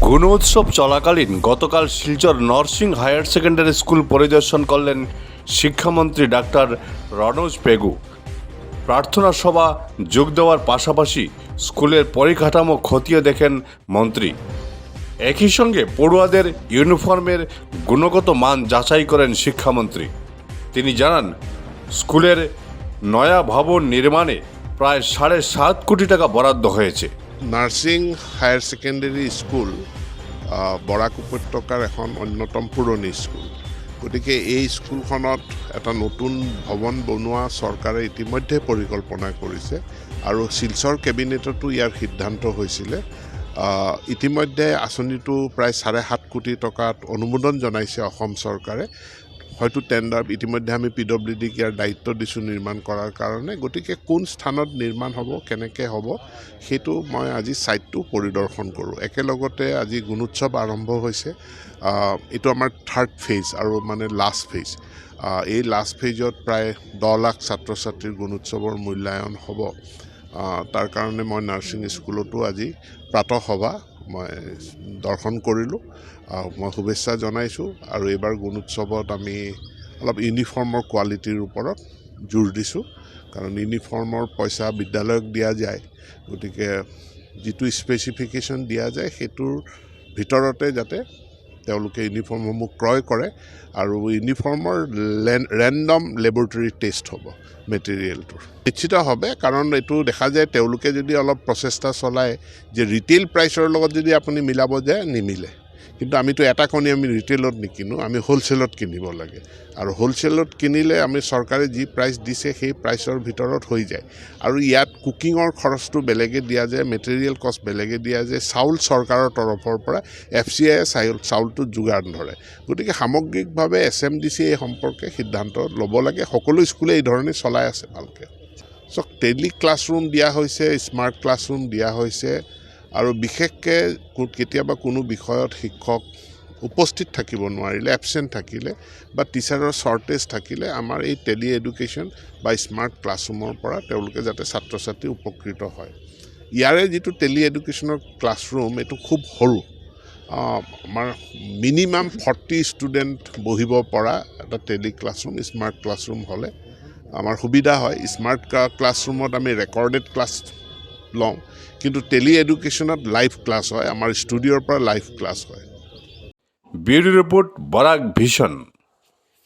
গুণোৎসব চলাকালীন গতকাল Silchar Narsing higher secondary school পরিদর্শন করলেন শিক্ষামন্ত্রী ডাক্তার রনোজ পেগু। প্রার্থনা সভা যোগ দেওয়ার পাশাপাশি স্কুলের পরিকাঠামো খতিয়ে দেখেন মন্ত্রী। একই সঙ্গে পড়ুয়াদের ইউনিফর্মের গুণগত মান যাচাই করেন শিক্ষামন্ত্রী। তিনি জানান, স্কুলের নয়া ভবন নির্মাণে প্রায় 7.5 কোটি টাকা বরাদ্দ হয়েছে। নার্সিং হায়াৰ ছেকেণ্ডেৰী স্কুল বৰাক উপত্যকাৰ এখন অন্যতম পুৰণি স্কুল। গতিকে এই স্কুলখনত এটা নতুন ভৱন বনোৱা চৰকাৰে ইতিমধ্যে পৰিকল্পনা কৰিছে আৰু শিলচৰ কেবিনেটতো ইয়াৰ সিদ্ধান্ত হৈছিলে। ইতিমধ্যে আঁচনিটো প্ৰায় 7.5 কোটি টকাত অনুমোদন জনাইছে অসম চৰকাৰে। হয়তো টেণ্ডাৰ ইতিমধ্যে আমি PWDক ইয়াৰ দায়িত্ব দিছোঁ নিৰ্মাণ কৰাৰ কাৰণে। গতিকে কোন স্থানত নিৰ্মাণ হ'ব, কেনেকৈ হ'ব, সেইটো মই আজি ছাইটটো পৰিদৰ্শন কৰোঁ। একেলগতে আজি গুণোৎসৱ আৰম্ভ হৈছে। এইটো আমাৰ 3rd ফেজ আৰু মানে লাষ্ট ফেজ। এই লাষ্ট ফেজত প্ৰায় 10 লাখ ছাত্ৰ ছাত্ৰীৰ গুণোৎসৱৰ মূল্যায়ন হ'ব। তাৰ কাৰণে মই নাৰ্ছিং স্কুলতো আজি প্ৰাতঃ সভা মই দৰ্শন কৰিলোঁ। মই শুভেচ্ছা জনাইছোঁ আৰু এইবাৰ গুণোৎসৱত আমি অলপ ইউনিফৰ্মৰ কোৱালিটিৰ ওপৰত জোৰ দিছোঁ, কাৰণ ইউনিফৰ্মৰ পইচা বিদ্যালয়ক দিয়া যায়। গতিকে যিটো স্পেচিফিকেশ্যন দিয়া যায় সেইটোৰ ভিতৰতে যাতে তেওঁলোকে ইউনিফৰ্মসমূহ ক্ৰয় কৰে আৰু ইউনিফৰ্মৰ ৰেণ্ডম লেবৰেটৰী টেষ্ট হ'ব মেটেৰিয়েলটোৰ। নিশ্চিতভাৱে, কাৰণ এইটো দেখা যায় তেওঁলোকে যদি অলপ প্ৰচেষ্টা চলায় যে ৰিটেইল প্ৰাইচৰ লগত যদি আপুনি মিলাব যায়, নিমিলে। কিন্তু আমিতো এটা কণী আমি ৰিটেইলত নিকিনো, আমি হ'লচেলত কিনিব লাগে। আৰু হ'লচেলত কিনিলে আমি চৰকাৰে যি প্ৰাইচ দিছে সেই প্ৰাইচৰ ভিতৰত হৈ যায়। আৰু ইয়াত কুকিঙৰ খৰচটো বেলেগে দিয়া যায়, মেটেৰিয়েল কষ্ট বেলেগে দিয়া যায়। চাউল চৰকাৰৰ তৰফৰ পৰা FCI চাউলটো যোগান ধৰে। গতিকে সামগ্ৰিকভাৱে SMDC এই সম্পৰ্কে সিদ্ধান্ত ল'ব লাগে। সকলো স্কুলে এই ধৰণে চলাই আছে ভালকৈ। টেলি ক্লাছৰুম দিয়া হৈছে, স্মাৰ্ট ক্লাছৰুম দিয়া হৈছে আৰু বিশেষকৈ কেতিয়াবা কোনো বিষয়ত শিক্ষক উপস্থিত থাকিব নোৱাৰিলে, এবচেণ্ট থাকিলে বা টিচাৰৰ শ্বৰ্টেজ থাকিলে আমাৰ এই টেলি এডুকেশ্যন বা স্মাৰ্ট ক্লাছৰুমৰ পৰা তেওঁলোকে যাতে ছাত্ৰ ছাত্ৰী উপকৃত হয়। ইয়াৰে যিটো টেলি এডুকেশ্যনৰ ক্লাছৰুম এইটো খুব সৰু। আমাৰ মিনিমাম 40 ষ্টুডেণ্ট বহিব পৰা এটা টেলি ক্লাছৰুম, স্মাৰ্ট ক্লাছৰুম হ'লে আমাৰ সুবিধা হয়। স্মাৰ্ট ক্লাছৰুমত আমি ৰেকৰ্ডেড ক্লাছ লওঁ, কিন্তু টেলি এডুকেশ্যনত লাইভ ক্লাছ হয়, আমাৰ ষ্টুডিঅ'ৰ পৰা লাইভ ক্লাছ হয়। ব্যুৰো ৰিপোৰ্ট, বৰাক ভিছন।